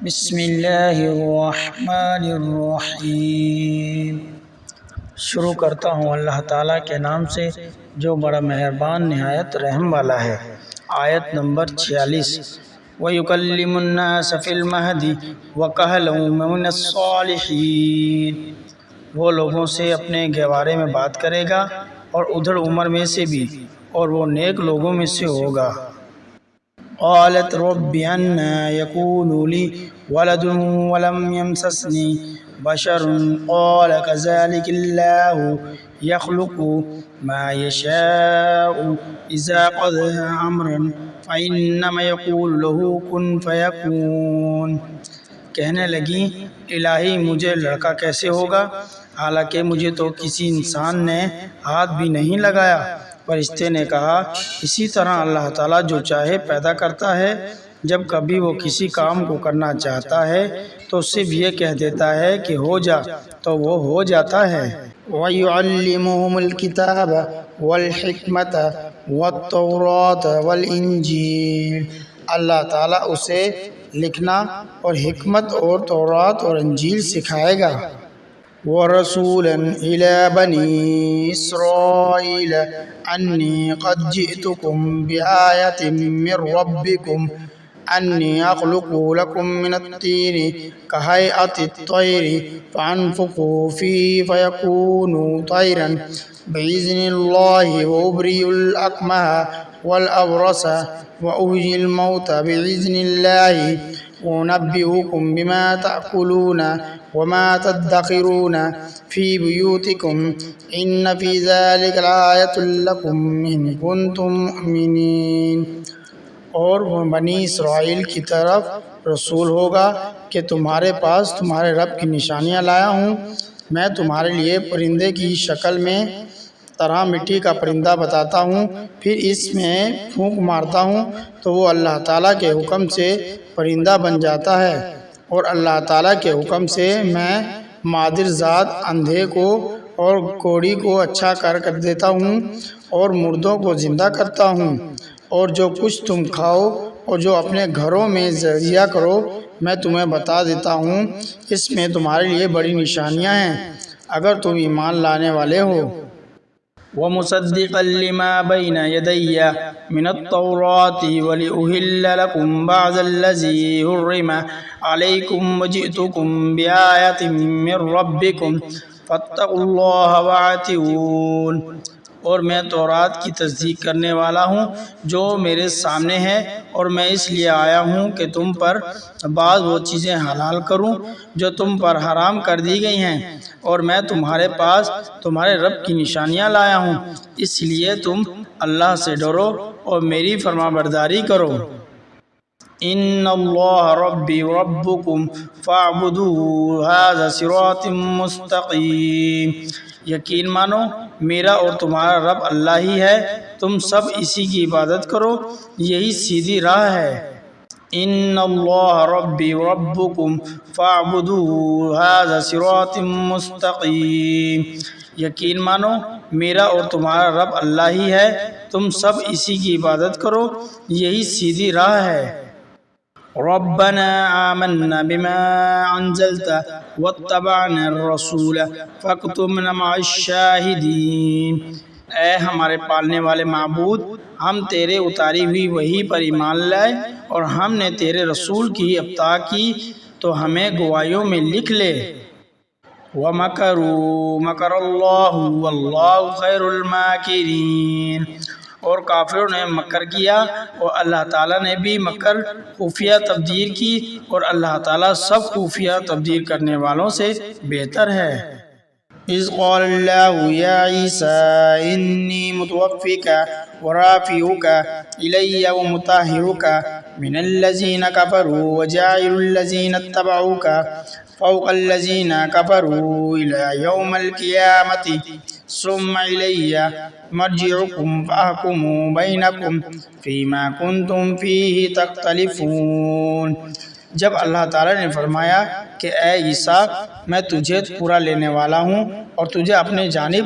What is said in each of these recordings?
بسم اللہ الرحمن الرحیم۔ شروع کرتا ہوں اللہ تعالیٰ کے نام سے جو بڑا مہربان نہایت رحم والا ہے۔ آیت نمبر 46۔ وَيُكَلِّمُ النَّاسَ فِي الْمَهْدِ وَكَهْلًا وَمِنَ الصَّالِحِينَ، وہ لوگوں سے اپنے گہوارے میں بات کرے گا اور ادھر عمر میں سے بھی، اور وہ نیک لوگوں میں سے ہوگا۔ قالت رب أنى يكون لي ولد ولم يمسسني بشر قال كذلك الله يخلق ما يشاء إذا قضى أمرا فإنما يقول له كن فيكون۔ کہنے لگی الہی مجھے لڑکا کیسے ہوگا، حالانکہ مجھے تو کسی انسان نے ہاتھ بھی نہیں لگایا۔ فرشتے نے کہا اسی طرح اللہ تعالیٰ جو چاہے پیدا کرتا ہے، جب کبھی وہ کسی کام کو کرنا چاہتا ہے تو صرف یہ کہہ دیتا ہے کہ ہو جا، تو وہ ہو جاتا ہے۔ وَيُعَلِّمُهُمُ الْكِتَابَ وَالْحِكْمَةَ وَالتَّوْرَاةَ وَالْإِنْجِيلَ، اللہ تعالیٰ اسے لکھنا اور حکمت اور تورات اور انجیل سکھائے گا۔ وَرَسُولًا إِلَى بَنِي إِسْرَائِيلَ أَنِّي قَدْ جِئْتُكُمْ بِآيَةٍ مِّن رَّبِّكُمْ أَنِّي أَخْلُقُ لَكُم مِّنَ الطِّينِ كَهَيْئَةِ الطَّيْرِ فَأَنفُخُ فِيهِ فَيَكُونُ طَيْرًا بِإِذْنِ اللَّهِ وَأُبْرِئُ الْأَكْمَهَ وَالْأَبْرَصَ وَأُحْيِي الْمَوْتَىٰ بِإِذْنِ اللَّهِ وَأُنَبِّئُكُم بِمَا تَأْكُلُونَ وَمَا تَدَّخِرُونَ فِي بُيُوتِكُمْ إِنَّ فِي ذَلِكَ لَآيَةً لَّكُمْ إِن كُنتُم مُّؤْمِنِينَ۔ اور وہ بنی اسرائیل کی طرف رسول ہوگا کہ تمہارے پاس تمہارے رب کی نشانیاں لایا ہوں۔ میں تمہارے لیے پرندے کی شکل میں طرح مٹی کا پرندہ بتاتا ہوں، پھر اس میں پھونک مارتا ہوں تو وہ اللہ تعالیٰ کے حکم سے پرندہ بن جاتا ہے، اور اللہ تعالیٰ کے حکم سے میں مادر ذات اندھے کو اور کوڑی کو اچھا کر دیتا ہوں اور مردوں کو زندہ کرتا ہوں۔ اور جو کچھ تم کھاؤ اور جو اپنے گھروں میں ذریعہ کرو میں تمہیں بتا دیتا ہوں، اس میں تمہارے لیے بڑی نشانیاں ہیں اگر تم ایمان لانے والے ہو۔ وَمُصَدِّقًا لِّمَا بَيْنَ يَدَيَّ مِنَ التَّوْرَاةِ وَلِأُحِلَّ لَكُم بَعْضَ الَّذِي حُرِّمَ عَلَيْكُمْ وَجِئْتُكُم بِآيَةٍ مِّن رَّبِّكُمْ فَاتَّقُوا اللَّهَ وَأَطِیعُونِ۔ اور میں تورات کی تصدیق کرنے والا ہوں جو میرے سامنے ہے، اور میں اس لیے آیا ہوں کہ تم پر بعض وہ چیزیں حلال کروں جو تم پر حرام کر دی گئی ہیں، اور میں تمہارے پاس تمہارے رب کی نشانیاں لایا ہوں، اس لیے تم اللہ سے ڈرو اور میری فرمانبرداری کرو۔ ان اللہ ربی وربکم فاعبدوہ ھذا صراط مستقیم۔ یقین مانو میرا اور تمہارا رب اللہ ہی ہے، تم سب اسی کی عبادت کرو، یہی سیدھی راہ ہے۔ ان اللہ ربی وربکم فاعبدوہ ھذا صراط مستقیم۔ یقین مانو میرا اور تمہارا رب اللہ ہی ہے، تم سب اسی کی عبادت کرو، یہی سیدھی راہ ہے۔ ربنا آمنا بما انزلت واتبعنا الرسول فاکتبنا مع الشاہدین۔ اے ہمارے پالنے والے معبود، ہم تیرے اتاری ہوئی وحی پر ایمان لائے اور ہم نے تیرے رسول کی اتباع کی، تو ہمیں گواہیوں میں لکھ لے۔ وَمَكَرُوا مَكَرَ اللَّهُ وَاللَّهُ خَيْرُ الْمَاكِرِينَ۔ اور کافروں نے مکر کیا اور اللہ تعالیٰ نے بھی مکر خفیہ تدبیر کی، اور اللہ تعالیٰ سب خفیہ تدبیر کرنے والوں سے بہتر ہے۔ اذ قال اللہ یا عیسیٰ انی متوفیک ورافعک الی ومطہرک من الذین کفروا وجاعل الذین اتبعوک فوق الذین کفروا الی یوم القیامۃ ثم الی مرجعکم فاحکم بینکم فیما کنتم فیہ تختلفون۔ جب اللہ تعالیٰ نے فرمایا کہ اے عیسیٰ میں تجھے پورا لینے والا ہوں اور تجھے اپنے جانب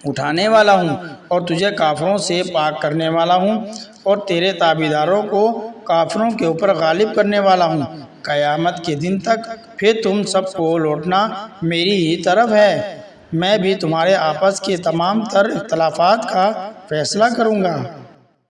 اٹھانے والا ہوں اور تجھے کافروں سے پاک کرنے والا ہوں اور تیرے تابعداروں کو کافروں کے اوپر غالب کرنے والا ہوں، قیامت کے دن تک پھر تم سب کو لوٹنا میری ہی طرف ہے، میں بھی تمہارے آپس کے تمام تر اختلافات کا فیصلہ کروں گا۔